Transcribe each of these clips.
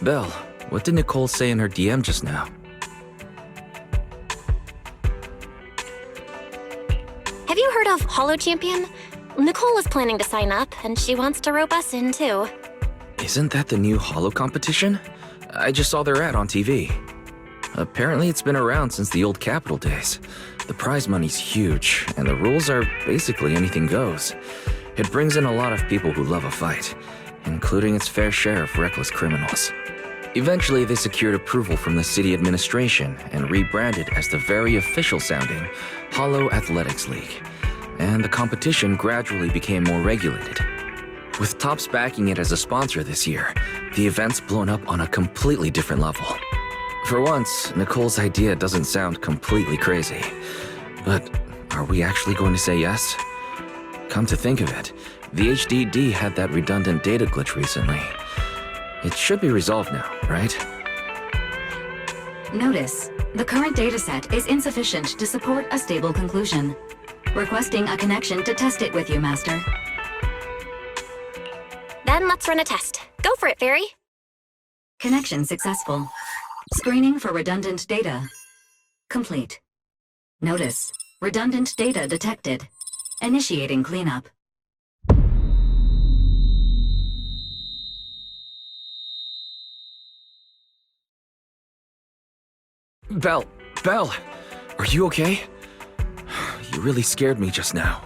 Belle, what did Nicole say in her DM just now? Have you heard of Holo Champion? Nicole is planning to sign up, and she wants to rope us in too. Isn't that the new Holo competition? I just saw their ad on TV. Apparently it's been around since the old Capital days. The prize money's huge, and the rules are basically anything goes. It brings in a lot of people who love a fight, including its fair share of reckless criminals. Eventually, they secured approval from the city administration and rebranded as the very official-sounding Holo Athletics League. And the competition gradually became more regulated. With Topps backing it as a sponsor this year, the event's blown up on a completely different level. For once, Nicole's idea doesn't sound completely crazy. But are we actually going to say yes? Come to think of it, the HDD had that redundant data glitch recently. It should be resolved now, right? Notice, the current dataset is insufficient to support a stable conclusion. Requesting a connection to test it with you, Master. Then let's run a test. Go for it, Fairy. Connection successful. Screening for redundant data. Complete. Notice, redundant data detected. Initiating cleanup. Belle, are you okay? You really scared me just now.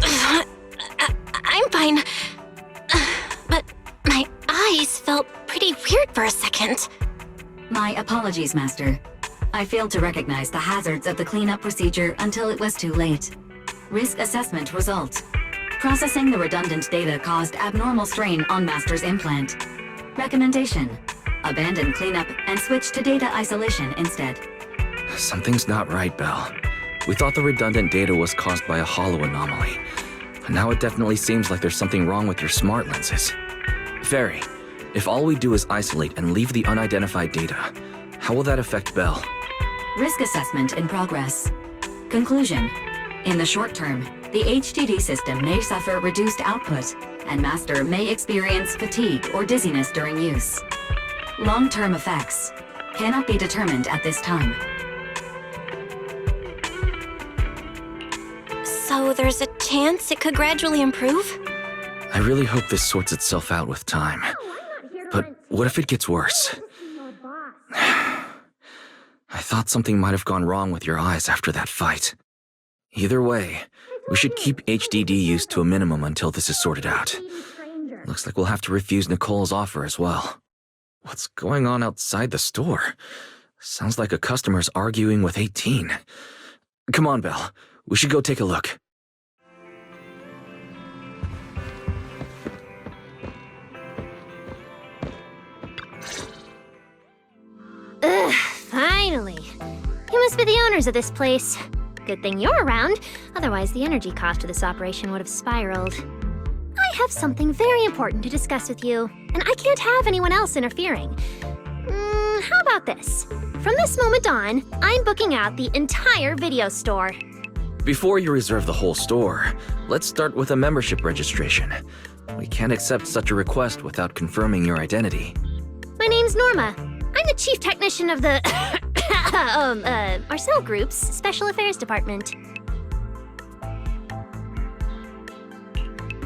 I'm fine. But my eyes felt pretty weird for a second. My apologies, Master. I failed to recognize the hazards of the cleanup procedure until it was too late. Risk assessment result. Processing the redundant data caused abnormal strain on Master's implant. Recommendation: abandon cleanup and switch to data isolation instead. Something's not right, Belle. We thought the redundant data was caused by a Holo anomaly. Now it definitely seems like there's something wrong with your smart lenses. Fairy, if all we do is isolate and leave the unidentified data, how will that affect Belle? Risk assessment in progress. Conclusion: in the short term, the HDD system may suffer reduced output, and Master may experience fatigue or dizziness during use. Long-term effects cannot be determined at this time. So there's a chance it could gradually improve? I really hope this sorts itself out with time. But what if it gets worse? I thought something might have gone wrong with your eyes after that fight. Either way, we should keep HDD use to a minimum until this is sorted out. Looks like we'll have to refuse Nicole's offer as well. What's going on outside the store? Sounds like a customer's arguing with 18. Come on, Belle. We should go take a look. Ugh, finally. You must be the owners of this place. Good thing you're around, otherwise the energy cost of this operation would have spiraled. I have something very important to discuss with you, and I can't have anyone else interfering. How about this? From this moment on, I'm booking out the entire video store. Before you reserve the whole store, let's start with a membership registration. We can't accept such a request without confirming your identity. My name's Norma. I'm the chief technician of the Marcel Group's Special Affairs Department.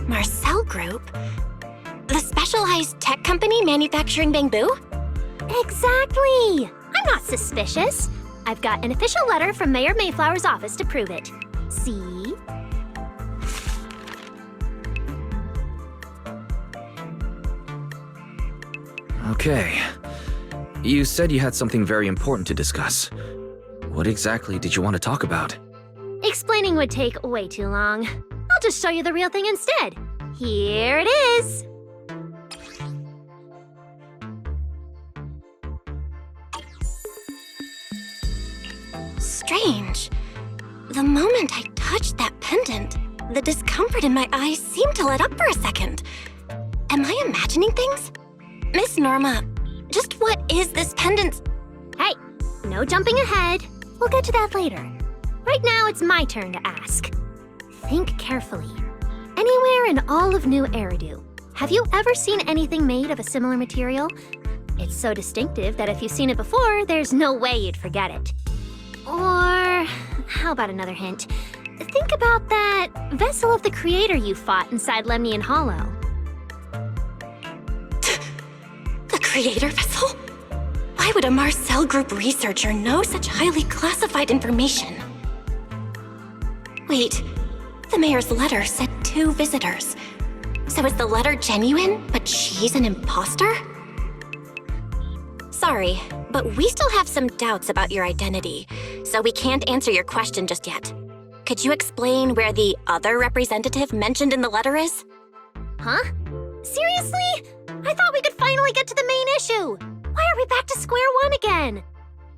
Marcel Group? The specialized tech company manufacturing bamboo? Exactly! I'm not suspicious. I've got an official letter from Mayor Mayflower's office to prove it. See? Okay. You said you had something very important to discuss. What exactly did you want to talk about? Explaining would take way too long. I'll just show you the real thing instead. Here it is! Strange. The moment I touched that pendant, the discomfort in my eyes seemed to let up for a second. Am I imagining things? Miss Norma, just what is this pendant? Hey, no jumping ahead. We'll get to that later. Right now, it's my turn to ask. Think carefully. Anywhere in all of New Eridu, Have you ever seen anything made of a similar material? It's so distinctive that if you've seen it before, there's no way you'd forget it. Or, how about another hint? Think about that vessel of the Creator you fought inside Lemnian Hollow. The Creator vessel? Why would a Marcel Group researcher know such highly classified information? Wait, the mayor's letter said 2 visitors. So is the letter genuine, but she's an imposter? Sorry, but we still have some doubts about your identity, so we can't answer your question just yet. Could you explain where the other representative mentioned in the letter is? Huh? Seriously? I thought we could finally get to the main issue. Why are we back to square one again?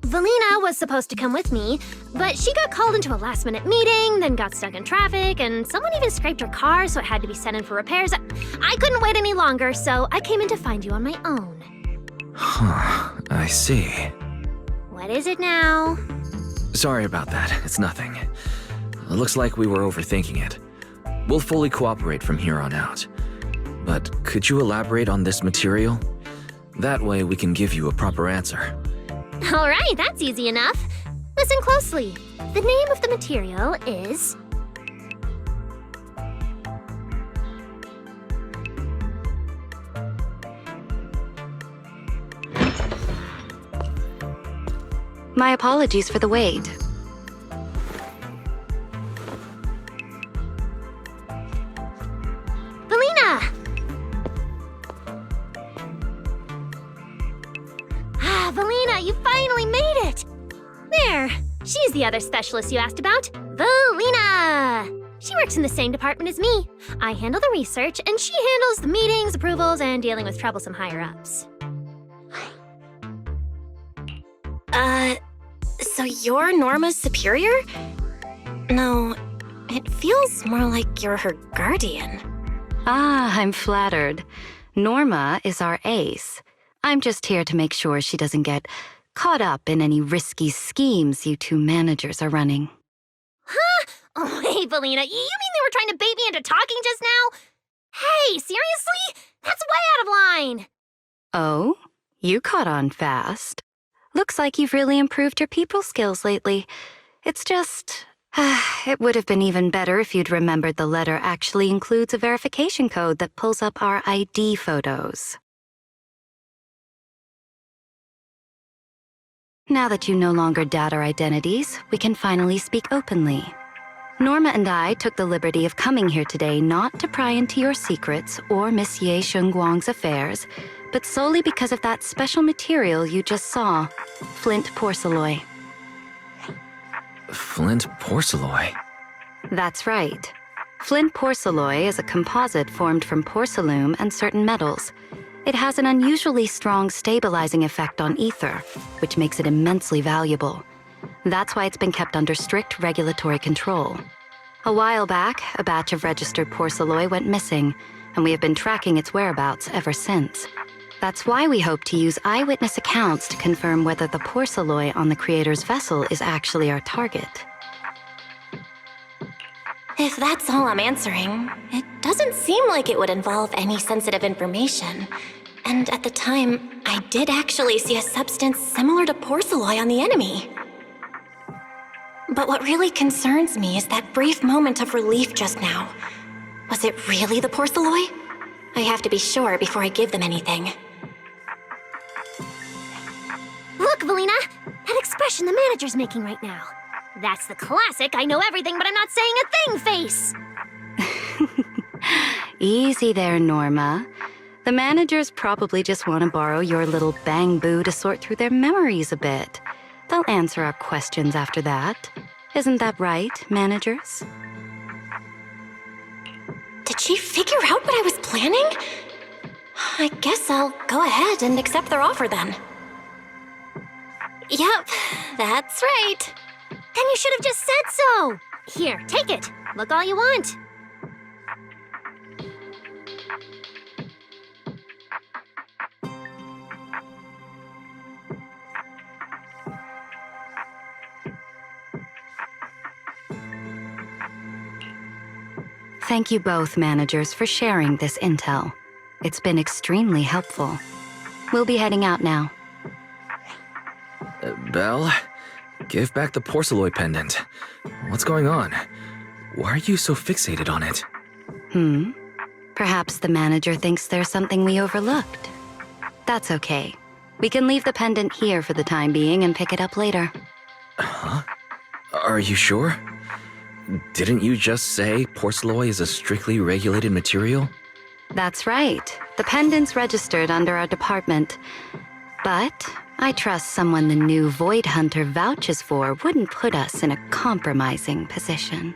Valina was supposed to come with me, but she got called into a last-minute meeting, then got stuck in traffic, and someone even scraped her car, so it had to be sent in for repairs. I couldn't wait any longer, so I came in to find you on my own. Huh, I see. What is it now? Sorry about that, it's nothing. It looks like we were overthinking it. We'll fully cooperate from here on out. But could you elaborate on this material? That way we can give you a proper answer. All right, that's easy enough. Listen closely. The name of the material is... My apologies for the wait. Valina! Valina, you finally made it! There, she's the other specialist you asked about. Valina! She works in the same department as me. I handle the research, and she handles the meetings, approvals, and dealing with troublesome higher-ups. So you're Norma's superior? No, it feels more like you're her guardian. Ah, I'm flattered. Norma is our ace. I'm just here to make sure she doesn't get caught up in any risky schemes you 2 managers are running. Huh? Oh, hey, Valina, you mean they were trying to bait me into talking just now? Hey, seriously? That's way out of line! Oh? You caught on fast. Looks like you've really improved your people skills lately. It's just... it would have been even better if you'd remembered the letter actually includes a verification code that pulls up our ID photos. Now that you no longer doubt our identities, we can finally speak openly. Norma and I took the liberty of coming here today not to pry into your secrets or Miss Ye Shengguang's affairs, but solely because of that special material you just saw, flint porcelain. Flint porcelain? That's right. Flint porcelain is a composite formed from porcelain and certain metals. It has an unusually strong stabilizing effect on ether, which makes it immensely valuable. That's why it's been kept under strict regulatory control. A while back, a batch of registered porcelain went missing, and we have been tracking its whereabouts ever since. That's why we hope to use eyewitness accounts to confirm whether the porcelain on the Creator's vessel is actually our target. If that's all I'm answering, it doesn't seem like it would involve any sensitive information. And at the time, I did actually see a substance similar to porcelain on the enemy. But what really concerns me is that brief moment of relief just now. Was it really the porcelain? I have to be sure before I give them anything. Look, Valina! That expression the manager's making right now. That's the classic I know everything but I'm not saying a thing face! Easy there, Norma. The managers probably just want to borrow your little bang-boo to sort through their memories a bit. They'll answer our questions after that. Isn't that right, managers? Did she figure out what I was planning? I guess I'll go ahead and accept their offer then. Yep, that's right. Then you should have just said so! Here, take it. Look all you want. Thank you both, managers, for sharing this intel. It's been extremely helpful. We'll be heading out now. Belle, give back the porceloid pendant. What's going on? Why are you so fixated on it? Perhaps the manager thinks there's something we overlooked. That's okay. We can leave the pendant here for the time being and pick it up later. Huh? Are you sure? Didn't you just say porceloid is a strictly regulated material? That's right. The pendant's registered under our department. But I trust someone the new Void Hunter vouches for wouldn't put us in a compromising position.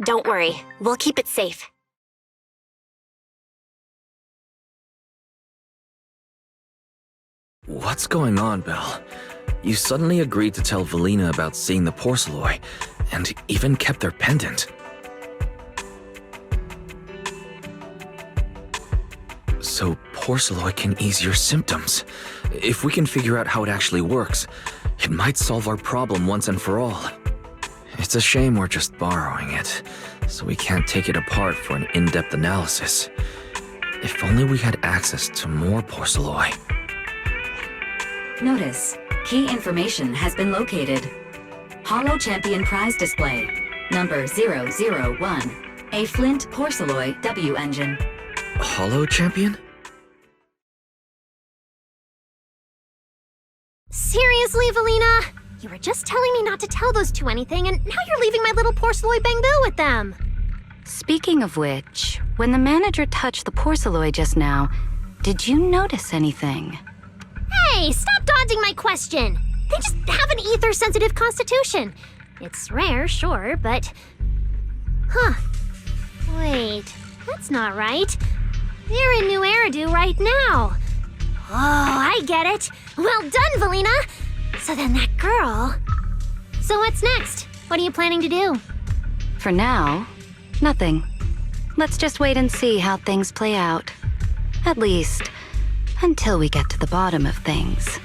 Don't worry, we'll keep it safe. What's going on, Belle? You suddenly agreed to tell Valina about seeing the porceloid, and even kept their pendant. So porceloid can ease your symptoms. If we can figure out how it actually works, it might solve our problem once and for all. It's a shame we're just borrowing it, so we can't take it apart for an in-depth analysis. If only we had access to more porceloid. Notice, key information has been located. Holo Champion prize display, number 001, a Flint porceloid W engine. Holo Champion? Seriously, Valina? You were just telling me not to tell those two anything, and now you're leaving my little porceloid bangbill with them. Speaking of which, when the manager touched the porceloid just now, did you notice anything? Hey, stop dodging my question! They just have an ether-sensitive constitution. It's rare, sure, but... Huh. Wait, that's not right. They're in New Eridu right now. Oh, I get it. Well done, Valina! So then that girl... So what's next? What are you planning to do? For now, nothing. Let's just wait and see how things play out. At least, until we get to the bottom of things.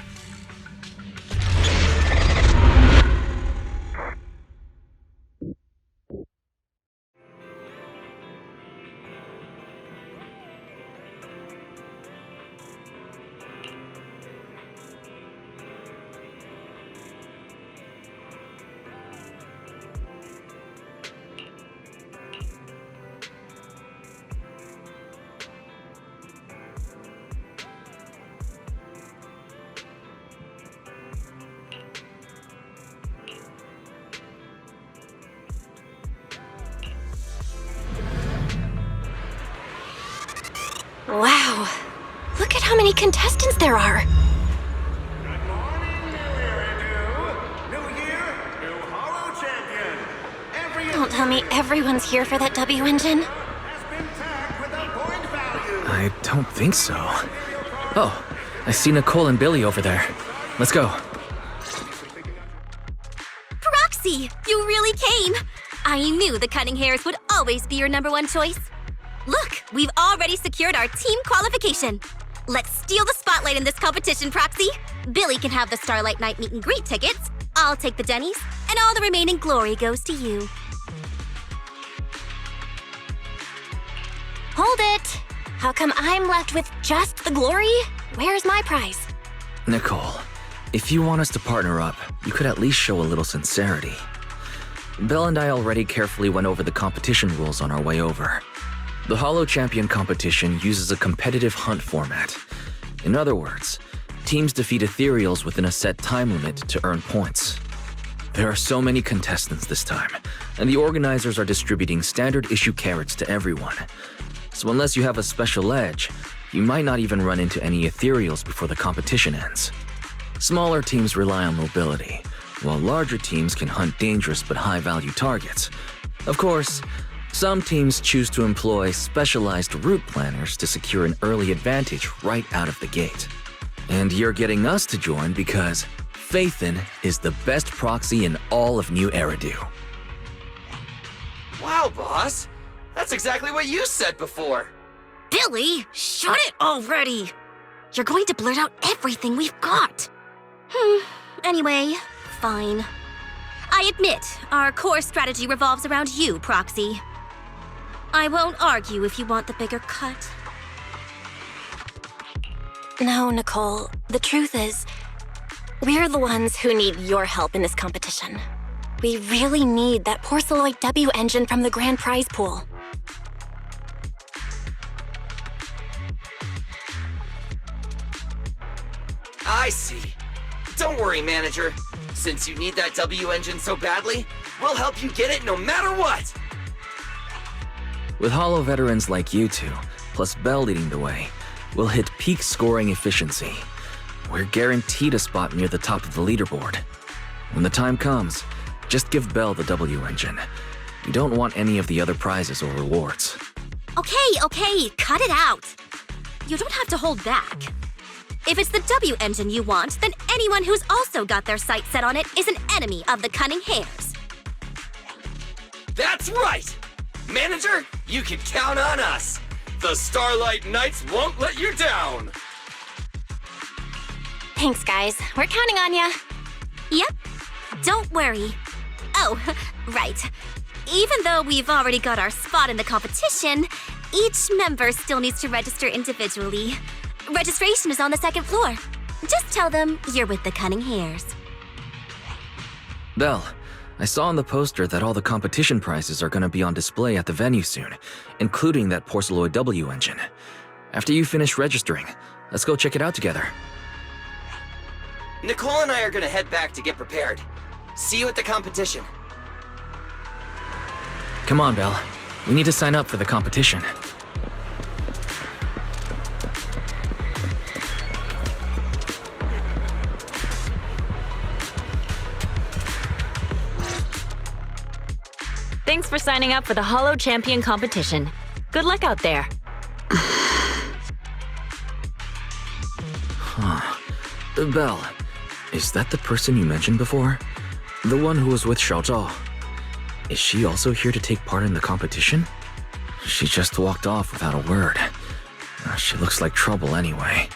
Wow. Look at how many contestants there are. Good morning, New Eridu. New year, new Holo Champion. Every Don't tell me everyone's here for that W engine. has been tagged with a point value. I don't think so. Oh, I see Nicole and Billy over there. Let's go. Proxy, you really came. I knew the cutting hairs would always be your #1 choice. Look, we've already secured our team qualification. Let's steal the spotlight in this competition, Proxy. Billy can have the Starlight Night meet and greet tickets. I'll take the Denny's, and all the remaining glory goes to you. Hold it. How come I'm left with just the glory? Where's my prize? Nicole, if you want us to partner up, you could at least show a little sincerity. Belle and I already carefully went over the competition rules on our way over. The Holo Champion competition uses a competitive hunt format. In other words, teams defeat ethereals within a set time limit to earn points. There are so many contestants this time, and the organizers are distributing standard issue carrots to everyone. So unless you have a special edge, you might not even run into any ethereals before the competition ends. Smaller teams rely on mobility, while larger teams can hunt dangerous but high-value targets. Of course, some teams choose to employ specialized route planners to secure an early advantage right out of the gate. And you're getting us to join because Phaethon is the best proxy in all of New Eridu. Wow, boss! That's exactly what you said before! Billy, shut it already! You're going to blurt out everything we've got. Anyway, fine. I admit, our core strategy revolves around you, Proxy. I won't argue if you want the bigger cut. No, Nicole. The truth is, we're the ones who need your help in this competition. We really need that Porceloid W engine from the grand prize pool. I see. Don't worry, manager. Since you need that W engine so badly, we'll help you get it no matter what! With Holo veterans like you two, plus Bell leading the way, we'll hit peak scoring efficiency. We're guaranteed a spot near the top of the leaderboard. When the time comes, just give Bell the W engine. We don't want any of the other prizes or rewards. Okay, cut it out. You don't have to hold back. If it's the W engine you want, then anyone who's also got their sights set on it is an enemy of the Cunning Hares. That's right! Manager, you can count on us! The Starlight Knights won't let you down! Thanks, guys. We're counting on ya. Yep, don't worry. Oh, right. Even though we've already got our spot in the competition, each member still needs to register individually. Registration is on the second floor. Just tell them you're with the Cunning Hares. Bell, I saw on the poster that all the competition prizes are gonna be on display at the venue soon, including that Porceloid W engine. After you finish registering, let's go check it out together. Nicole and I are gonna head back to get prepared. See you at the competition. Come on, Bell. We need to sign up for the competition. Thanks for signing up for the Holo Champion competition. Good luck out there. Bell, is that the person you mentioned before? The one who was with Xiao Zhao? Is she also here to take part in the competition? She just walked off without a word. She looks like trouble anyway.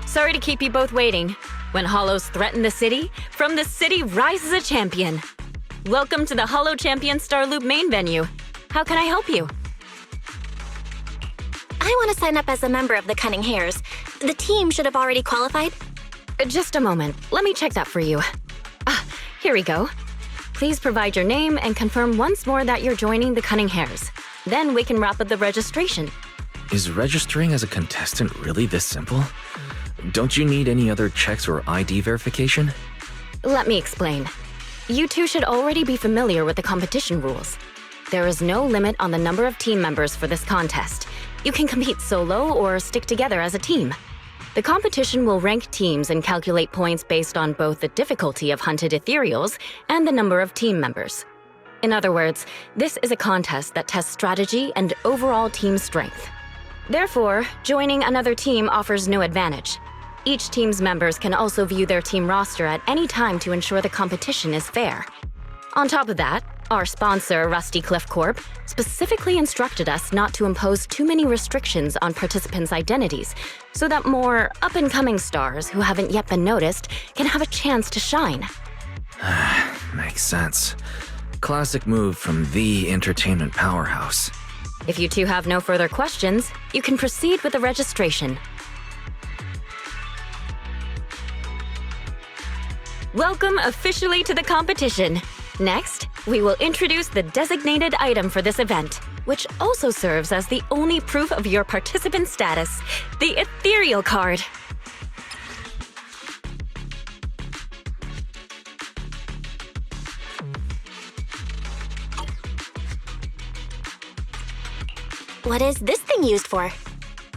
Sorry to keep you both waiting. When Holos threaten the city, from the city rises a champion. Welcome to the Holo Champion Star Loop main venue. How can I help you? I want to sign up as a member of the Cunning Hares. The team should have already qualified. Just a moment. Let me check that for you. Here we go. Please provide your name and confirm once more that you're joining the Cunning Hares. Then we can wrap up the registration. Is registering as a contestant really this simple? Don't you need any other checks or ID verification? Let me explain. You two should already be familiar with the competition rules. There is no limit on the number of team members for this contest. You can compete solo or stick together as a team. The competition will rank teams and calculate points based on both the difficulty of hunted ethereals and the number of team members. In other words, this is a contest that tests strategy and overall team strength. Therefore, joining another team offers no advantage. Each team's members can also view their team roster at any time to ensure the competition is fair. On top of that, our sponsor, Rusty Cliff Corp, specifically instructed us not to impose too many restrictions on participants' identities, so that more up-and-coming stars who haven't yet been noticed can have a chance to shine. Makes sense. Classic move from the entertainment powerhouse. If you two have no further questions, you can proceed with the registration. Welcome officially to the competition. Next, we will introduce the designated item for this event, which also serves as the only proof of your participant status, the Ethereal card. What is this thing used for?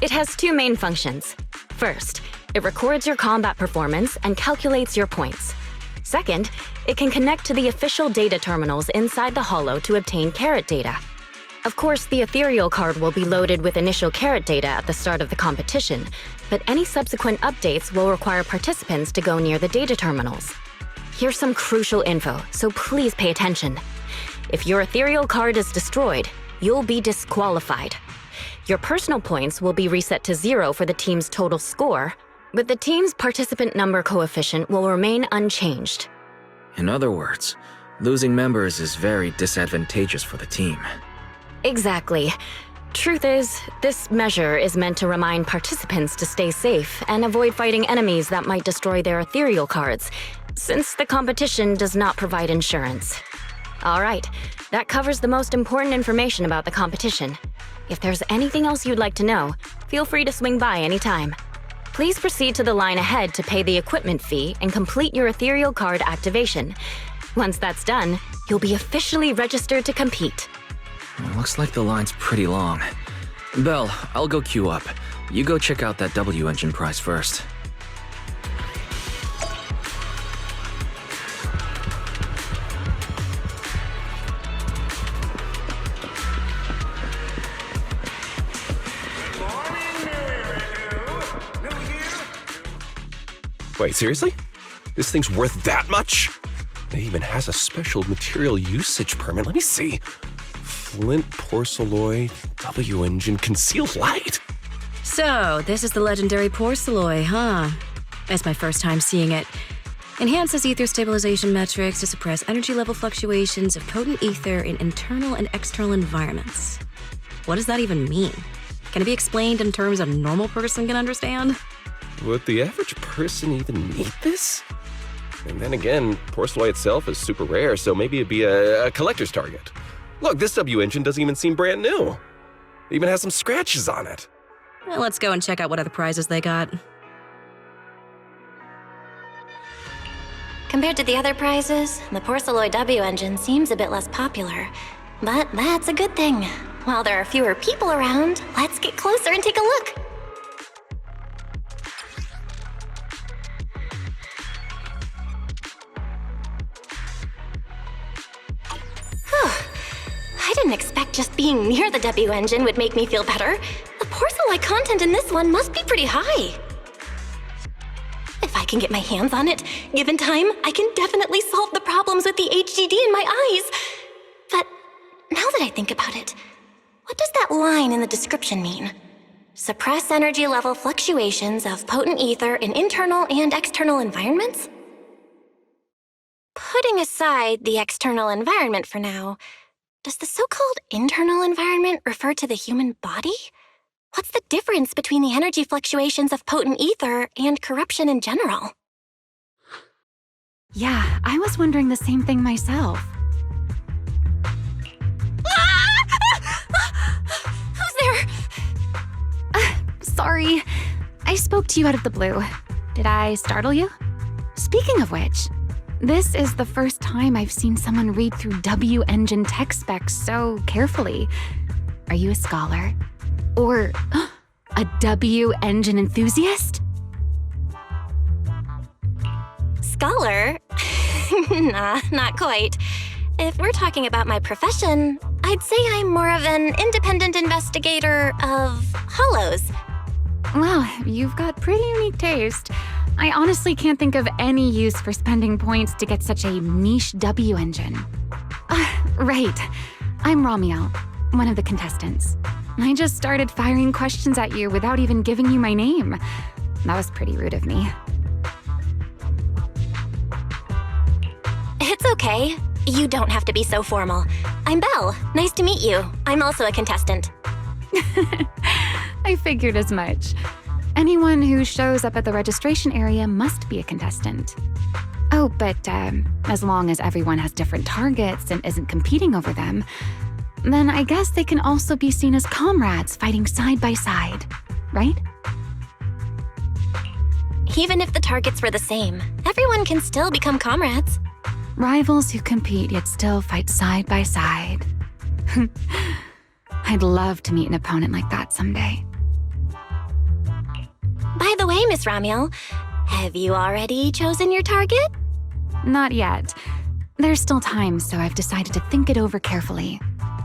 It has two main functions. First, it records your combat performance and calculates your points. Second, it can connect to the official data terminals inside the Holo to obtain carrot data. Of course, the Ethereal card will be loaded with initial carrot data at the start of the competition, but any subsequent updates will require participants to go near the data terminals. Here's some crucial info, so please pay attention. If your Ethereal card is destroyed, you'll be disqualified. Your personal points will be reset to 0 for the team's total score, but the team's participant number coefficient will remain unchanged. In other words, losing members is very disadvantageous for the team. Exactly. Truth is, this measure is meant to remind participants to stay safe and avoid fighting enemies that might destroy their ethereal cards, since the competition does not provide insurance. All right, that covers the most important information about the competition. If there's anything else you'd like to know, feel free to swing by anytime. Please proceed to the line ahead to pay the equipment fee and complete your ethereal card activation. Once that's done, you'll be officially registered to compete. Looks like the line's pretty long. Belle, I'll go queue up. You go check out that W engine prize first. Wait, seriously? This thing's worth that much? It even has a special material usage permit. Let me see. Flint, porcelloy, W engine, concealed light. So, this is the legendary porcelloy, huh? It's my first time seeing it. Enhances ether stabilization metrics to suppress energy level fluctuations of potent ether in internal and external environments. What does that even mean? Can it be explained in terms a normal person can understand? Would the average person even need this? And then again, porcelloy itself is super rare, so maybe it'd be a collector's target. Look, this W engine doesn't even seem brand new. It even has some scratches on it. Well, let's go and check out what other prizes they got. Compared to the other prizes, the porcelloy W engine seems a bit less popular. But that's a good thing. While there are fewer people around, let's get closer and take a look. I didn't expect just being near the W engine would make me feel better. The porcelloy content in this one must be pretty high. If I can get my hands on it, given time, I can definitely solve the problems with the HDD in my eyes. But now that I think about it, what does that line in the description mean? Suppress energy level fluctuations of potent ether in internal and external environments? Putting aside the external environment for now, does the so-called internal environment refer to the human body? What's the difference between the energy fluctuations of potent ether and corruption in general? Yeah, I was wondering the same thing myself. Who's there? Sorry, I spoke to you out of the blue. Did I startle you? Speaking of which, this is the first time I've seen someone read through W engine tech specs so carefully. Are you a scholar? Or a W engine enthusiast? Scholar? Nah, not quite. If we're talking about my profession, I'd say I'm more of an independent investigator of hollows. Well, you've got pretty unique taste. I honestly can't think of any use for spending points to get such a niche W engine. Right. I'm Ramiel, one of the contestants. I just started firing questions at you without even giving you my name. That was pretty rude of me. It's okay. You don't have to be so formal. I'm Belle. Nice to meet you. I'm also a contestant. I figured as much. Anyone who shows up at the registration area must be a contestant. Oh, but as long as everyone has different targets and isn't competing over them, then I guess they can also be seen as comrades fighting side by side, right? Even if the targets were the same, everyone can still become comrades. Rivals who compete yet still fight side by side. I'd love to meet an opponent like that someday. By the way, Miss Ramiel, have you already chosen your target? Not yet. There's still time, so I've decided to think it over carefully.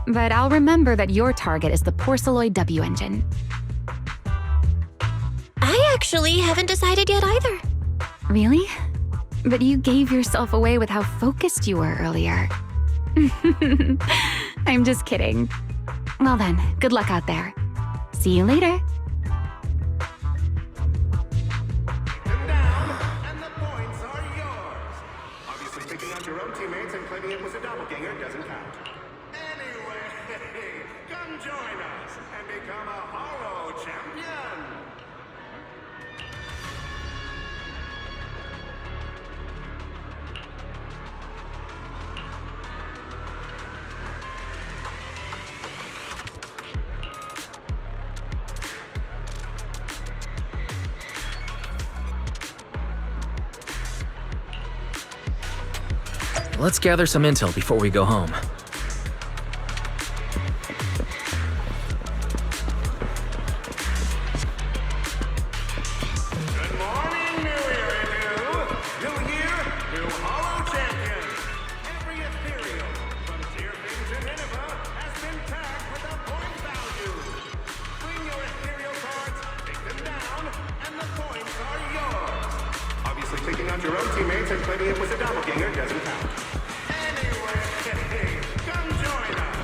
But I'll remember that your target is the porcelloy W engine. I actually haven't decided yet either. Really? But you gave yourself away with how focused you were earlier. I'm just kidding. Well then, good luck out there. See you later. And the points are yours. Obviously, picking out your own teammates and claiming it was a doppelganger doesn't count. Anyway, Come join us and become a Hollow Champion! Let's gather some intel before we go home. Good morning, New Eridan! New year, new Hollow Champion! Every Ethereal, from Deerfin to Nineveh, has been tagged with a point value. Bring your Ethereal cards, take them down, and the points are yours. Obviously, taking out your own teammates and claiming it was a doppelganger doesn't count. Anyway, come join us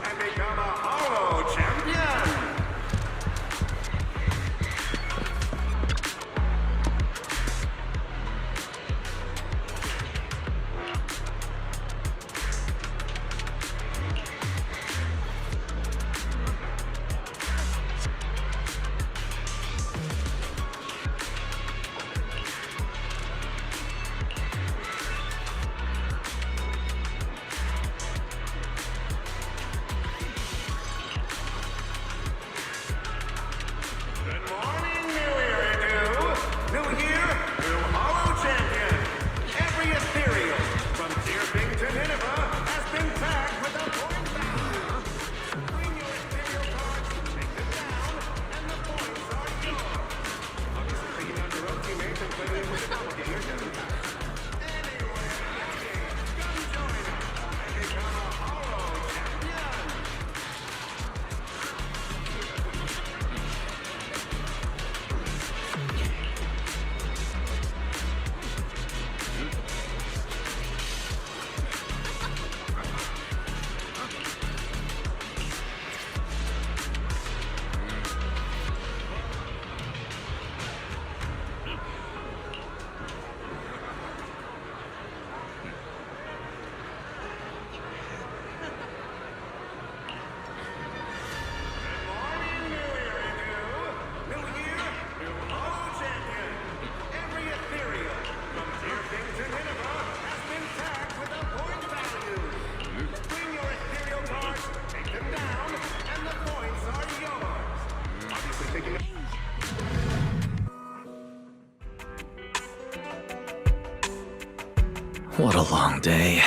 and become a Hollow Champion! What a long day.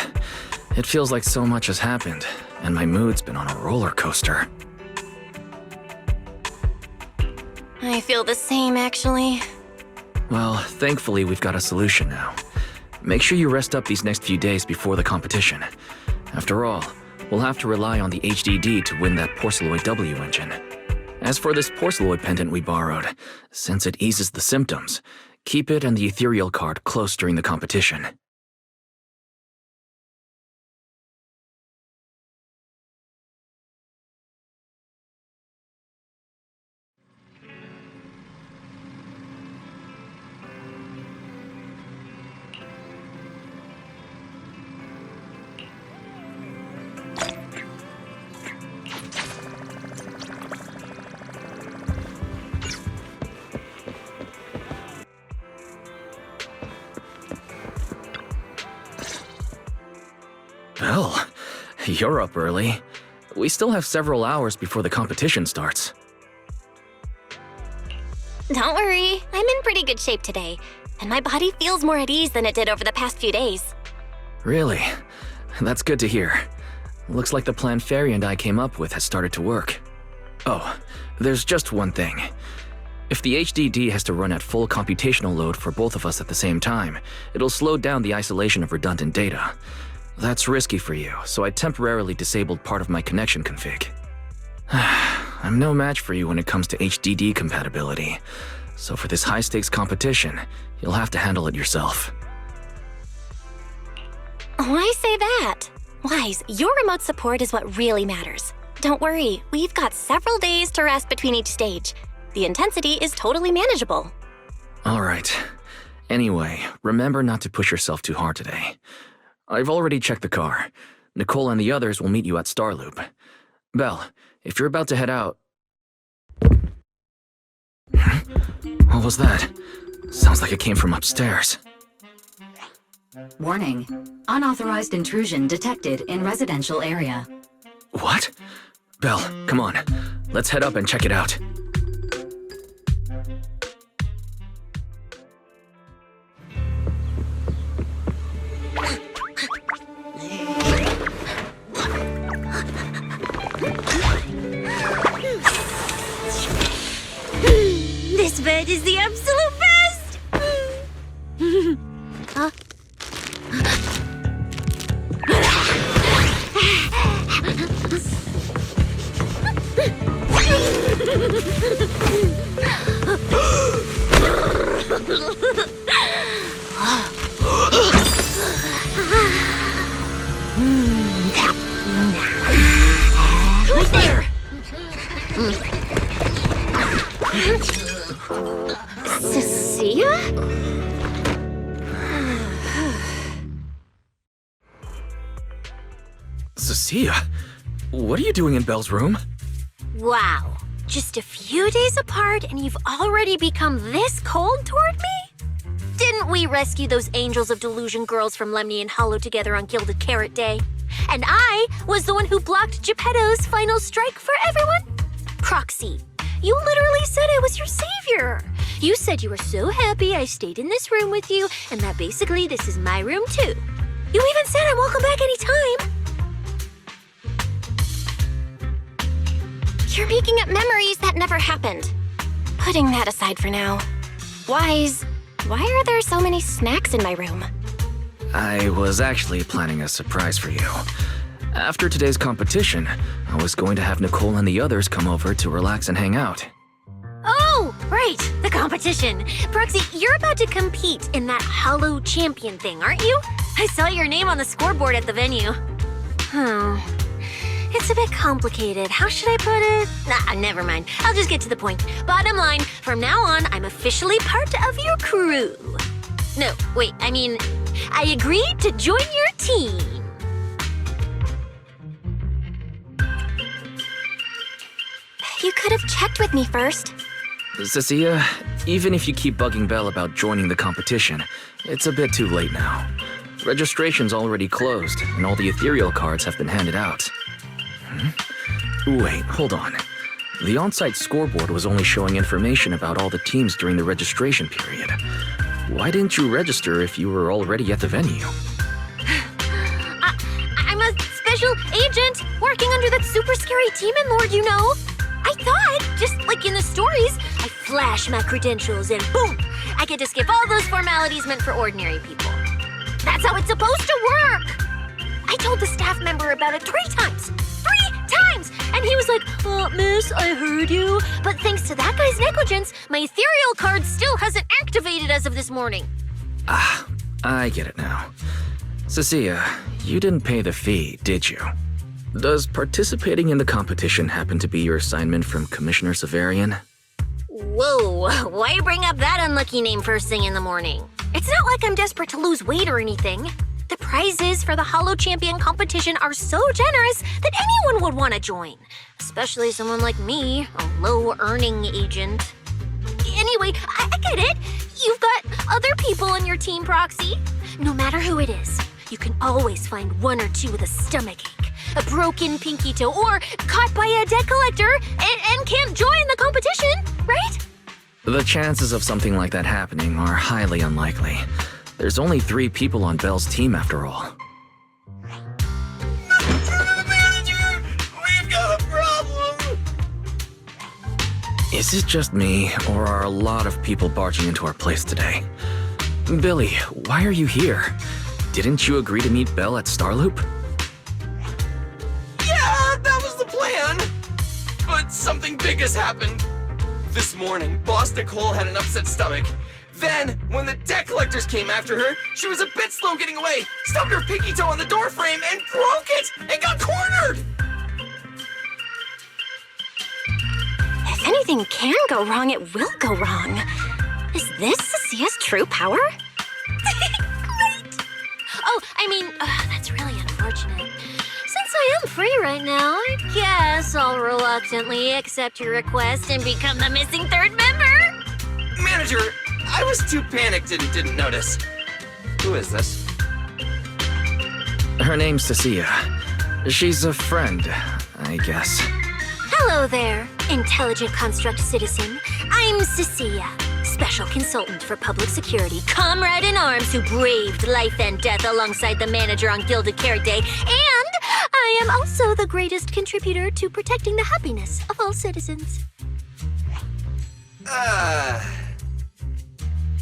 It feels like so much has happened, and my mood's been on a roller coaster. I feel the same, actually. Well, thankfully we've got a solution now. Make sure you rest up these next few days before the competition. After all, we'll have to rely on the HDD to win that Porceloid W engine. As for this Porceloid pendant we borrowed, since it eases the symptoms, keep it and the ethereal card close during the competition. Well, you're up early. We still have several hours before the competition starts. Don't worry, I'm in pretty good shape today, and my body feels more at ease than it did over the past few days. Really? That's good to hear. Looks like the plan Fairy and I came up with has started to work. Oh, there's just one thing. If the HDD has to run at full computational load for both of us at the same time, it'll slow down the isolation of redundant data. That's risky for you, so I temporarily disabled part of my connection config. I'm no match for you when it comes to HDD compatibility, so for this high-stakes competition, you'll have to handle it yourself. Why say that? Wise, your remote support is what really matters. Don't worry, we've got several days to rest between each stage. The intensity is totally manageable. Alright. Anyway, remember not to push yourself too hard today. I've already checked the car. Nicole and the others will meet you at Starloop. Belle, if you're about to head out... What was that? Sounds like it came from upstairs. Warning. Unauthorized intrusion detected in residential area. What? Belle, come on. Let's head up and check it out. This bed is the absolute best! Huh? Who's there? Cecilia? Cecilia? What are you doing in Belle's room? Wow. Just a few days apart and you've already become this cold toward me? Didn't we rescue those Angels of Delusion girls from Lemny and Hollow together on Gilded Carrot Day? And I was the one who blocked Geppetto's final strike for everyone? Proxy, you literally said I was your savior. You said you were so happy I stayed in this room with you and that basically this is my room too. You even said I'm welcome back anytime. You're making up memories that never happened. Putting that aside for now. Wise, why are there so many snacks in my room? I was actually planning a surprise for you. After today's competition, I was going to have Nicole and the others come over to relax and hang out. Oh, right, the competition. Proxy, you're about to compete in that Hollow Champion thing, aren't you? I saw your name on the scoreboard at the venue. It's a bit complicated. How should I put it? Nah, never mind. I'll just get to the point. Bottom line, from now on, I'm officially part of your crew. No, wait, I mean, I agreed to join your team. You could have checked with me first. Cecilia, even if you keep bugging Belle about joining the competition, it's a bit too late now. Registration's already closed, and all the ethereal cards have been handed out. Wait, hold on. The on-site scoreboard was only showing information about all the teams during the registration period. Why didn't you register if you were already at the venue? I'm a special agent working under that super scary demon lord, you know. I thought, just like in the stories, I flash my credentials and boom, I get to skip all those formalities meant for ordinary people. That's how it's supposed to work. I told the staff member about it 3 times. 3 times! And he was like, miss, I heard you. But thanks to that guy's negligence, my ethereal card still hasn't activated as of this morning. Ah, I get it now. Cecilia, you didn't pay the fee, did you? Does participating in the competition happen to be your assignment from Commissioner Severian? Whoa, why bring up that unlucky name first thing in the morning? It's not like I'm desperate to lose weight or anything. The prizes for the Hollow Champion competition are so generous that anyone would want to join. Especially someone like me, a low-earning agent. Anyway, I get it. You've got other people on your team, Proxy. No matter who it is, you can always find 1 or 2 with a stomachache, a broken pinky toe, or caught by a debt collector and can't join the competition, right? The chances of something like that happening are highly unlikely. There's only 3 people on Belle's team after all. Manager! We've got a problem! Is it just me, or are a lot of people barging into our place today? Billy, why are you here? Didn't you agree to meet Belle at Starloop? Yeah, that was the plan! But something big has happened. This morning, Boss Nicole had an upset stomach. Then, when the debt collectors came after her, she was a bit slow getting away, stubbed her pinky toe on the door frame, and broke it, and got cornered! If anything can go wrong, it will go wrong. Is this Cecia's true power? Great! Oh, I mean, that's really unfortunate. Since I am free right now, I guess I'll reluctantly accept your request and become the missing 3rd member. Manager, I was too panicked and didn't notice. Who is this? Her name's Cecilia. She's a friend, I guess. Hello there, intelligent construct citizen. I'm Cecilia, special consultant for public security, comrade in arms who braved life and death alongside the manager on Gilded Carrot Day, and I am also the greatest contributor to protecting the happiness of all citizens.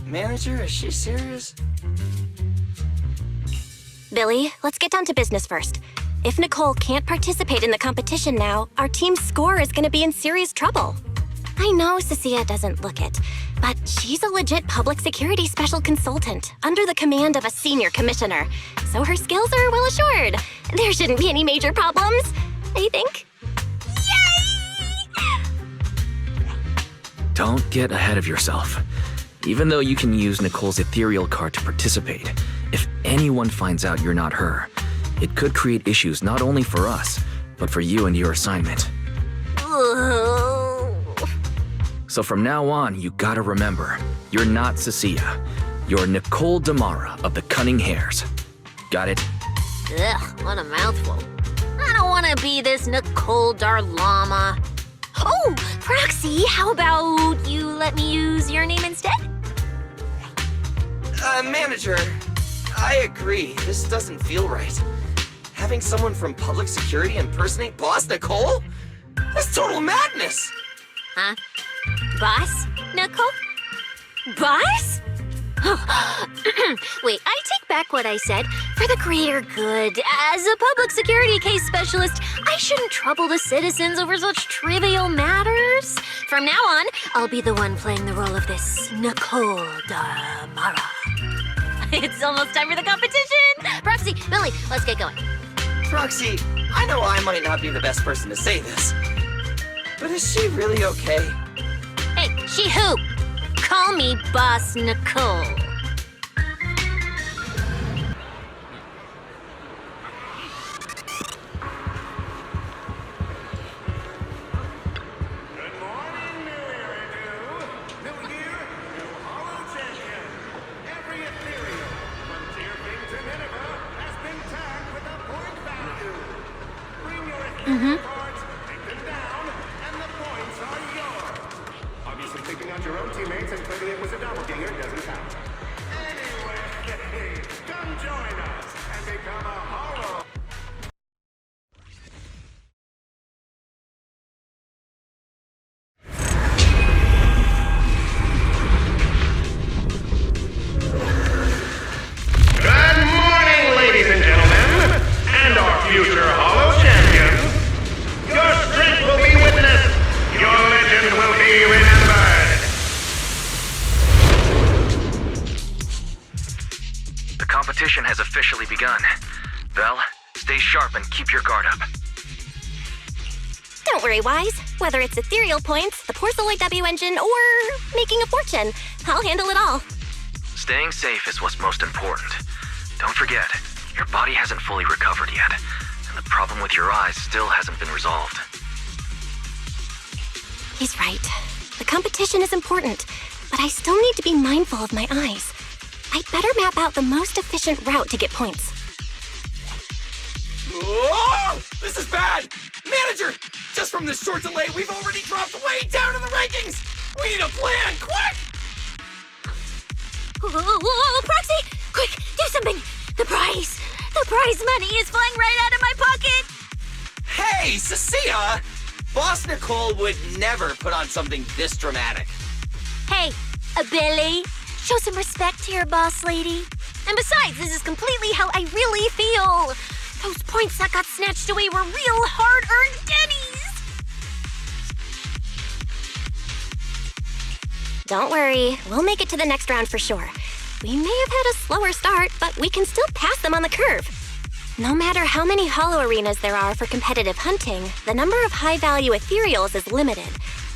Manager, is she serious? Billy, let's get down to business first. If Nicole can't participate in the competition now, our team's score is going to be in serious trouble. I know Cecilia doesn't look it, but she's a legit public security special consultant under the command of a senior commissioner, so her skills are well assured. There shouldn't be any major problems, I think. Yay! Don't get ahead of yourself. Even though you can use Nicole's ethereal card to participate, if anyone finds out you're not her, it could create issues not only for us, but for you and your assignment. So from now on, you gotta remember, you're not Cecilia. You're Nicole Damara of the Cunning Hares. Got it? Ugh, what a mouthful. I don't want to be this Nicole Darlama. Oh, Proxy, how about you let me use your name instead? Manager, I agree. This doesn't feel right. Having someone from public security impersonate Boss Nicole? That's total madness! Huh? Boss? Nicole? Boss? Wait, I take back what I said. For the greater good, as a public security case specialist, I shouldn't trouble the citizens over such trivial matters. From now on, I'll be the one playing the role of this Nicole Damara. It's almost time for the competition! Proxy, Billy, let's get going. Proxy, I know I might not be the best person to say this, but is she really okay? Hey, she who? Call me Boss Nicole. Good morning, new Eridan. New year, new Hollow Champion. Every Ethereal, from Tearfing to Nineveh, has been tagged with a point value. Bring your Ethereal cards, take them down, and the points are yours. Obviously, picking out your own teammates and claiming it was a doppelganger doesn't count. Anyway, come join us and become a Hollow. Good morning, ladies and gentlemen, and our future Hollow champions. Your strength will be witnessed. Your legend will be remembered. The competition has officially begun. Belle, stay sharp and keep your guard up. Don't worry, Wise. Whether it's ethereal points, the Porceloid W engine, or making a fortune, I'll handle it all. Staying safe is what's most important. Don't forget, your body hasn't fully recovered yet, and the problem with your eyes still hasn't been resolved. He's right. The competition is important, but I still need to be mindful of my eyes. I'd better map out the most efficient route to get points. Oh, this is bad! Manager, just from this short delay, we've already dropped way down in the rankings! We need a plan, quick! Whoa, Proxy! Quick, do something! The prize money is flying right out of my pocket! Hey, Cecilia! Boss Nicole would never put on something this dramatic. Hey, Billy, show some respect to your boss lady. And besides, this is completely how I really feel. Those points that got snatched away were real hard-earned Denny's. Don't worry, we'll make it to the next round for sure. We may have had a slower start, but we can still pass them on the curve. No matter how many hollow arenas there are for competitive hunting, the number of high-value ethereals is limited.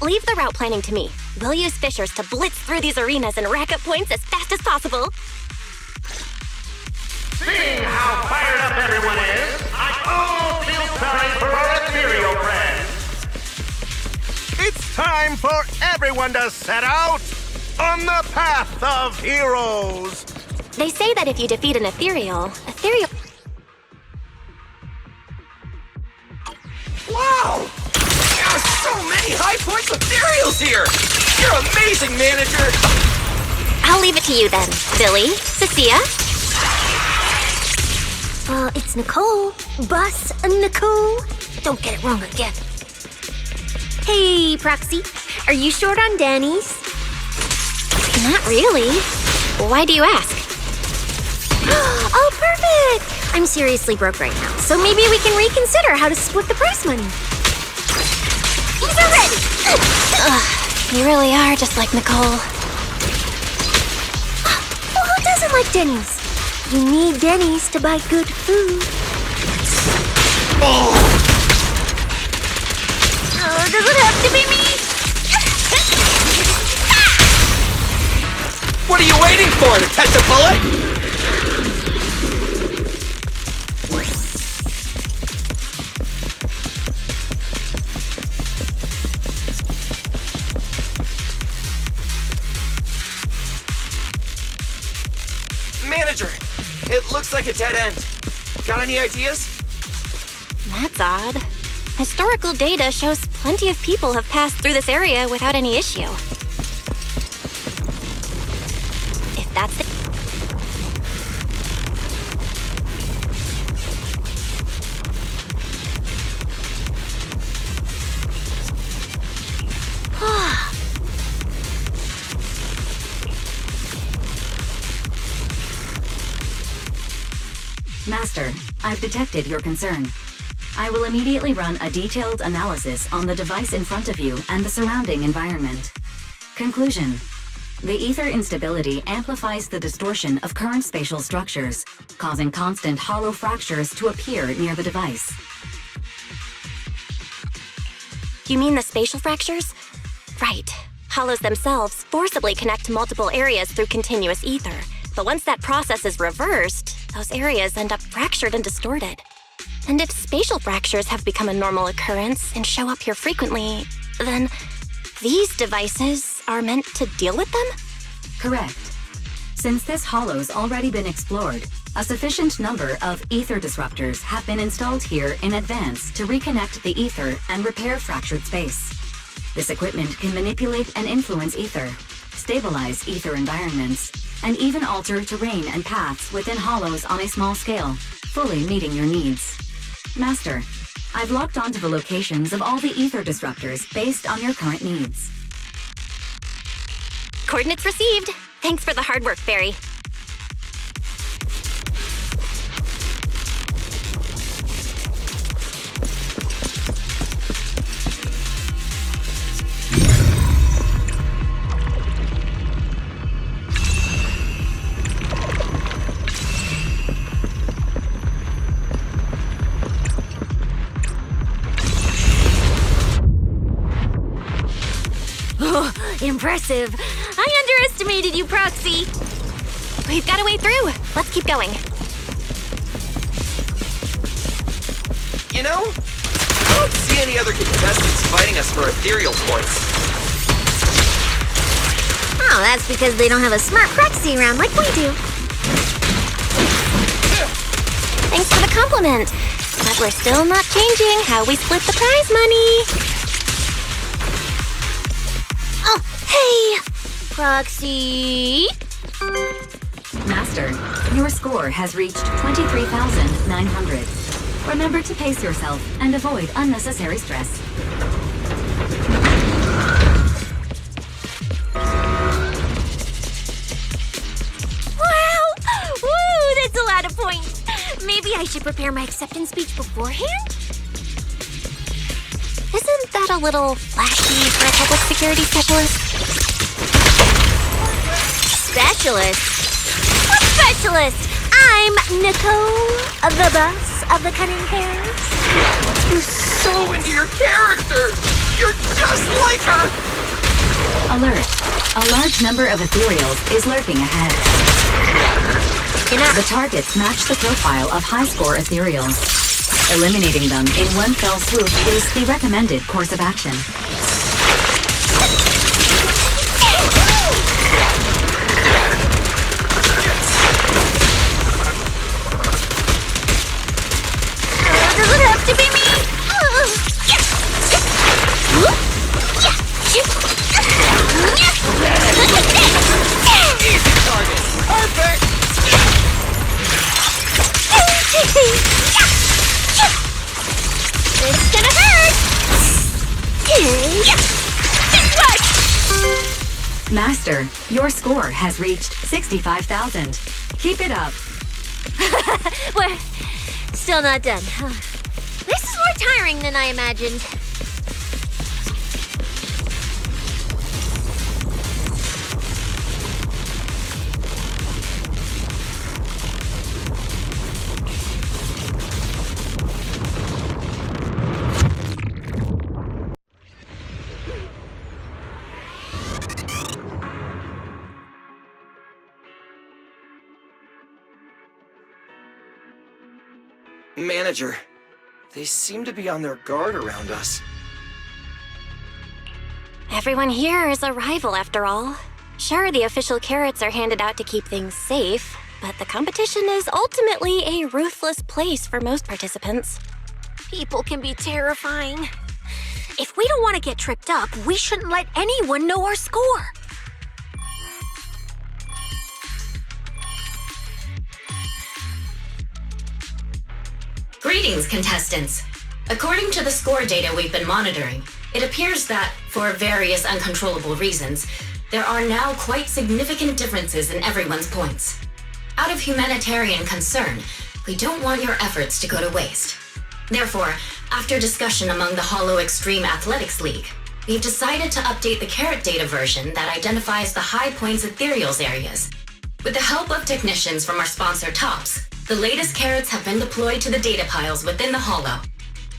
Leave the route planning to me. We'll use fishers to blitz through these arenas and rack up points as fast as possible. Seeing how fired up everyone is, I almost feel sorry for our ethereal friends. It's time for everyone to set out on the path of heroes. They say that if you defeat an ethereal... Wow! There are so many high points ethereals here! You're amazing, manager! I'll leave it to you then, Billy, Cecilia. It's Nicole. Boss Nicole. Don't get it wrong again. Hey, Proxy. Are you short on Danny's? Not really. Why do you ask? Oh, perfect! I'm seriously broke right now, so maybe we can reconsider how to split the prize money. These are ready! You really are just like Nicole. Well, who doesn't like Denny's? You need Denny's to buy good food. Does it have to be me? What are you waiting for, to catch a bullet? Manager, it looks like a dead end. Got any ideas? That's odd. Historical data shows plenty of people have passed through this area without any issue. If that's the... Master, I've detected your concern. I will immediately run a detailed analysis on the device in front of you and the surrounding environment. Conclusion. The ether instability amplifies the distortion of current spatial structures, causing constant hollow fractures to appear near the device. You mean the spatial fractures? Right. Hollows themselves forcibly connect to multiple areas through continuous ether. But once that process is reversed, those areas end up fractured and distorted. And if spatial fractures have become a normal occurrence and show up here frequently, then these devices are meant to deal with them? Correct. Since this hollow's already been explored, a sufficient number of ether disruptors have been installed here in advance to reconnect the ether and repair fractured space. This equipment can manipulate and influence ether, stabilize ether environments, and even alter terrain and paths within hollows on a small scale, fully meeting your needs. Master, I've locked onto the locations of all the ether disruptors based on your current needs. Coordinates received. Thanks for the hard work, Barry. Impressive. I underestimated you, Proxy. We've got a way through. Let's keep going. You know, I don't see any other contestants fighting us for ethereal points. Oh, that's because they don't have a smart Proxy around like we do. Thanks for the compliment. But we're still not changing how we split the prize money. Oh, Hey, Proxy. Master, your score has reached 23,900. Remember to pace yourself and avoid unnecessary stress. Wow! Woo, that's a lot of points. Maybe I should prepare my acceptance speech beforehand? Isn't that a little flashy for a public security specialist? Specialist? What specialist? I'm Nicole, the boss of the cunning pears. You're so into your character! You're just like her! Alert. A large number of ethereals is lurking ahead. The targets match the profile of high-score ethereals. Eliminating them in one fell swoop is the recommended course of action. Does it have to be me? Easy target! Perfect! It's gonna hurt! Master, your score has reached 65,000. Keep it up. We're still not done. This is more tiring than I imagined. Manager, they seem to be on their guard around us. Everyone here is a rival, after all. Sure, the official carrots are handed out to keep things safe, but the competition is ultimately a ruthless place for most participants. People can be terrifying. If we don't want to get tripped up, we shouldn't let anyone know our score. Greetings, contestants. According to the score data we've been monitoring, it appears that, for various uncontrollable reasons, there are now quite significant differences in everyone's points. Out of humanitarian concern, we don't want your efforts to go to waste. Therefore, after discussion among the Hollow Extreme Athletics League, we've decided to update the carrot data version that identifies the High Points Ethereals areas. With the help of technicians from our sponsor TOPS, the latest carrots have been deployed to the data piles within the Hollow.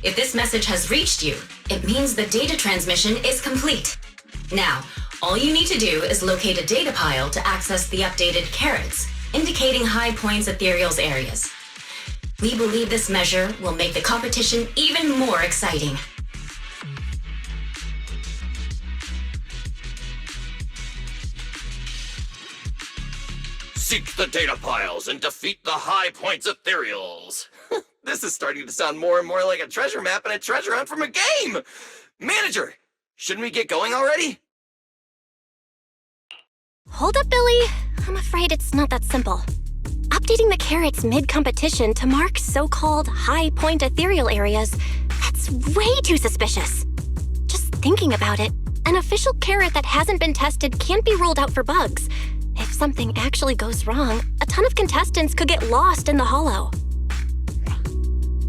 If this message has reached you, it means the data transmission is complete. Now, all you need to do is locate a data pile to access the updated carrots, indicating High Points Ethereals areas. We believe this measure will make the competition even more exciting. Seek the data piles and defeat the High Points Ethereals. This is starting to sound more and more like a treasure map and a treasure hunt from a game! Manager, shouldn't we get going already? Hold up, Billy. I'm afraid it's not that simple. Updating the carrots mid-competition to mark so-called high-point ethereal areas, that's way too suspicious. Just thinking about it, an official carrot that hasn't been tested can't be ruled out for bugs. If something actually goes wrong, a ton of contestants could get lost in the Hollow.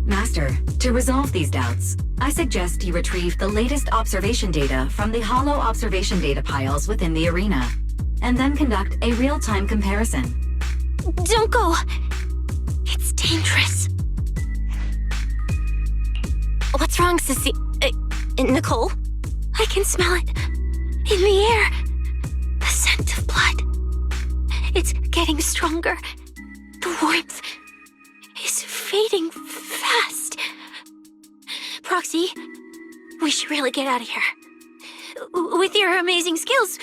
Master, to resolve these doubts, I suggest you retrieve the latest observation data from the Hollow observation data piles within the arena, and then conduct a real-time comparison. Don't go! It's dangerous. What's wrong, Sissy? Nicole? I can smell it. In the air. The scent of blood. It's getting stronger. The warmth is fading fast. Proxy, we should really get out of here. With your amazing skills,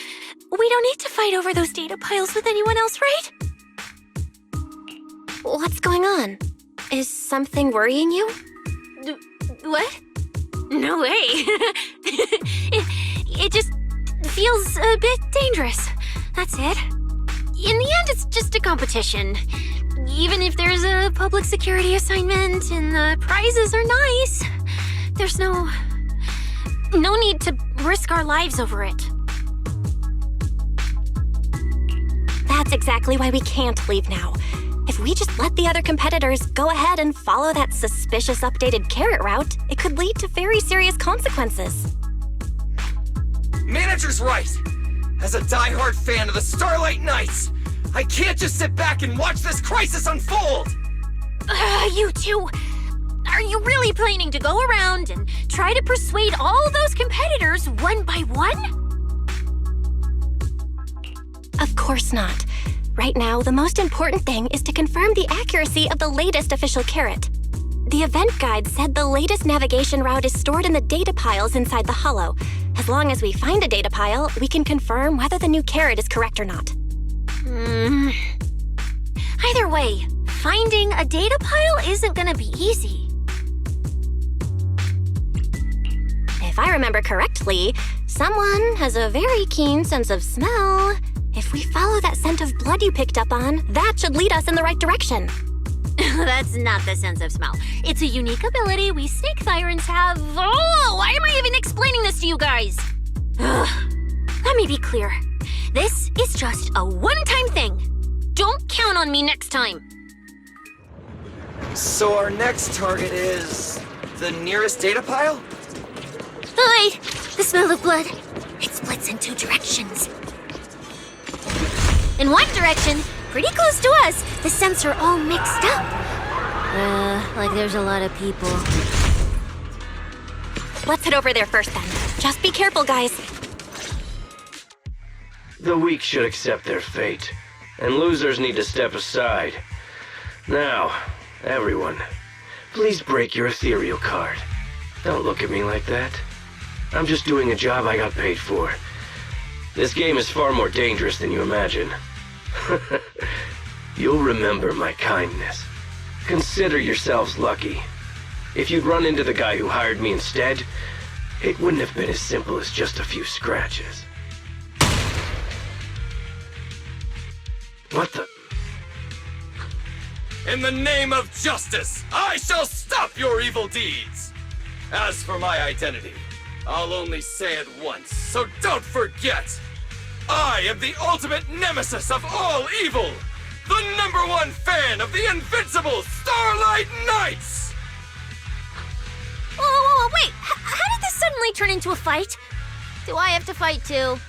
we don't need to fight over those data piles with anyone else, right? What's going on? Is something worrying you? What? No way. It just feels a bit dangerous. That's it. In the end, it's just a competition. Even if there's a public security assignment and the prizes are nice, there's no need to risk our lives over it. That's exactly why we can't leave now. If we just let the other competitors go ahead and follow that suspicious updated carrot route, it could lead to very serious consequences. Manager's right. As a diehard fan of the Starlight Knights, I can't just sit back and watch this crisis unfold! You two, are you really planning to go around and try to persuade all those competitors one by one? Of course not. Right now, the most important thing is to confirm the accuracy of the latest official carrot. The event guide said the latest navigation route is stored in the data piles inside the Hollow. As long as we find a data pile, we can confirm whether the new carrot is correct or not. Either way, finding a data pile isn't gonna be easy. If I remember correctly, someone has a very keen sense of smell. If we follow that scent of blood you picked up on, that should lead us in the right direction. That's not the sense of smell. It's a unique ability we snake sirens have. Oh, why am I even explaining this to you guys? Let me be clear. This is just a one-time thing. Don't count on me next time. So our next target is the nearest data pile? Hi! The smell of blood. It splits in two directions. In one direction, pretty close to us, the scents are all mixed up. Like there's a lot of people. Let's head over there first then. Just be careful, guys. The weak should accept their fate, and losers need to step aside. Now, everyone, please break your ethereal card. Don't look at me like that. I'm just doing a job I got paid for. This game is far more dangerous than you imagine. You'll remember my kindness. Consider yourselves lucky. If you'd run into the guy who hired me instead, it wouldn't have been as simple as just a few scratches. What the? In the name of justice, I shall stop your evil deeds! As for my identity, I'll only say it once, so don't forget! I am the ultimate nemesis of all evil! The #1 fan of the invincible Starlight Knights! Whoa, wait! How did this suddenly turn into a fight? Do I have to fight too?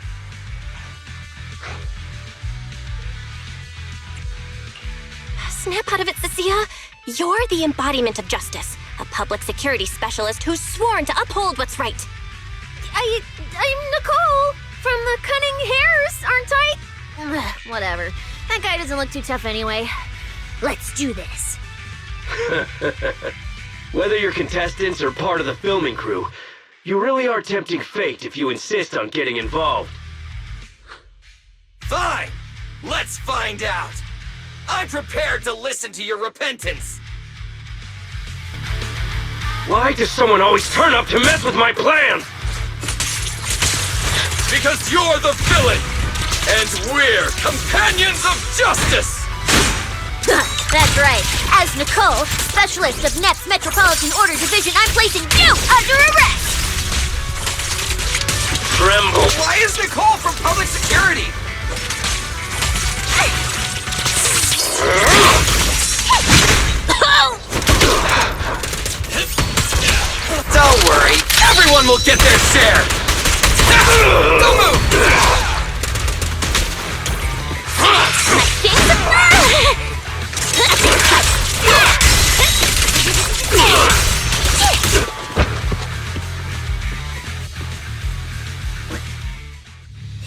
Snap out of it, Cecilia. You're the embodiment of justice. A public security specialist who's sworn to uphold what's right. I'm Nicole from the Cunning Hairs, aren't I? Whatever. That guy doesn't look too tough anyway. Let's do this. Whether you're contestants or part of the filming crew, you really are tempting fate if you insist on getting involved. Fine! Let's find out! I'm prepared to listen to your repentance! Why does someone always turn up to mess with my plans? Because you're the villain! And we're companions of justice! That's right. As Nicole, specialist of NEP's Metropolitan Order Division, I'm placing you under arrest! Tremble. Why is Nicole from public security? Don't worry, everyone will get their share! Don't move!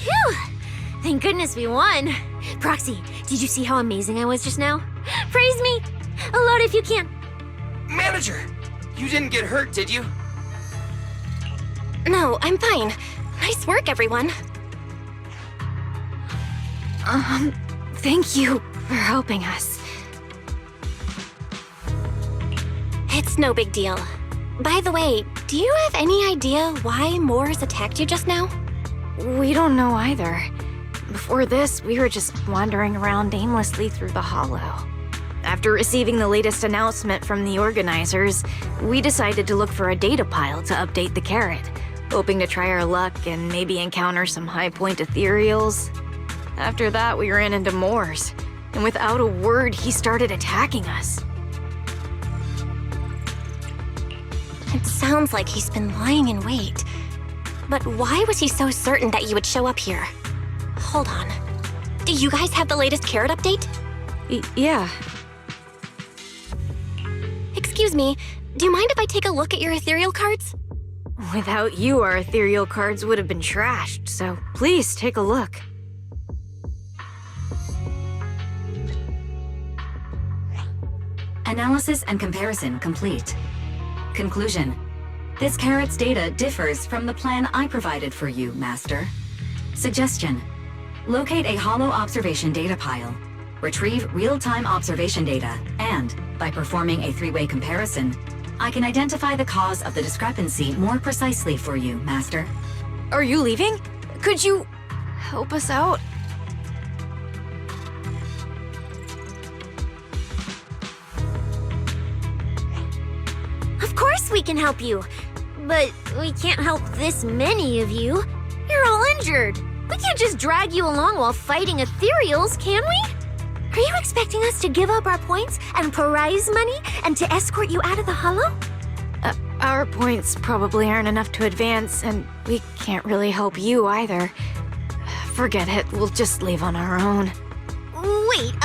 Phew! Thank goodness we won. Proxy, did you see how amazing I was just now? Praise me! A lot if you can. Manager, you didn't get hurt, did you? No, I'm fine. Nice work, everyone. Thank you for helping us. It's no big deal. By the way, do you have any idea why Moors attacked you just now? We don't know either. Before this, we were just wandering around aimlessly through the Hollow. After receiving the latest announcement from the organizers, we decided to look for a data pile to update the carrot, hoping to try our luck and maybe encounter some high-point ethereals. After that, we ran into Moors, and without a word, he started attacking us. It sounds like he's been lying in wait. But why was he so certain that you would show up here? Hold on. Do you guys have the latest carrot update? Yeah. Excuse me, do you mind if I take a look at your ethereal cards? Without you, our ethereal cards would have been trashed, so please take a look. Analysis and comparison complete. Conclusion. This carrot's data differs from the plan I provided for you, Master. Suggestion. Locate a hollow observation data pile. Retrieve real-time observation data, and, by performing a three-way comparison, I can identify the cause of the discrepancy more precisely for you, Master. Are you leaving? Could you help us out? Of course we can help you, but we can't help this many of you. You're all injured. We can't just drag you along while fighting ethereals, can we? Are you expecting us to give up our points and prize money and to escort you out of the Hollow? Our points probably aren't enough to advance, and we can't really help you either. Forget it, we'll just leave on our own. Wait,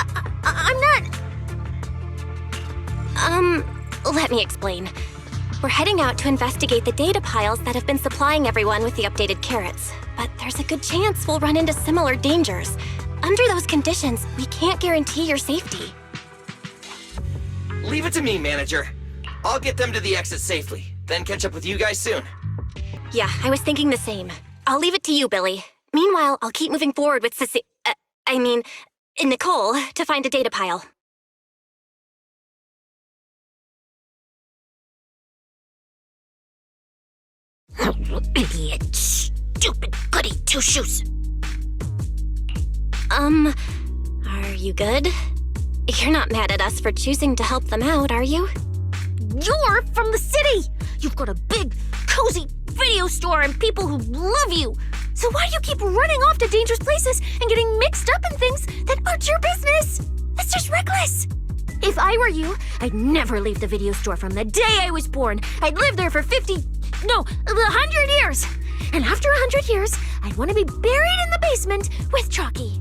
I'm not... Let me explain. We're heading out to investigate the data piles that have been supplying everyone with the updated carrots. But there's a good chance we'll run into similar dangers. Under those conditions, we can't guarantee your safety. Leave it to me, Manager. I'll get them to the exit safely, then catch up with you guys soon. Yeah, I was thinking the same. I'll leave it to you, Billy. Meanwhile, I'll keep moving forward with Nicole, to find a data pile. Idiot. Stupid goody two-shoes. Are you good? You're not mad at us for choosing to help them out, are you? You're from the city! You've got a big, cozy video store and people who love you! So why do you keep running off to dangerous places and getting mixed up in things that aren't your business? That's just reckless! If I were you, I'd never leave the video store from the day I was born. I'd live there for 100 years! And after 100 years, I'd want to be buried in the basement with Chalky.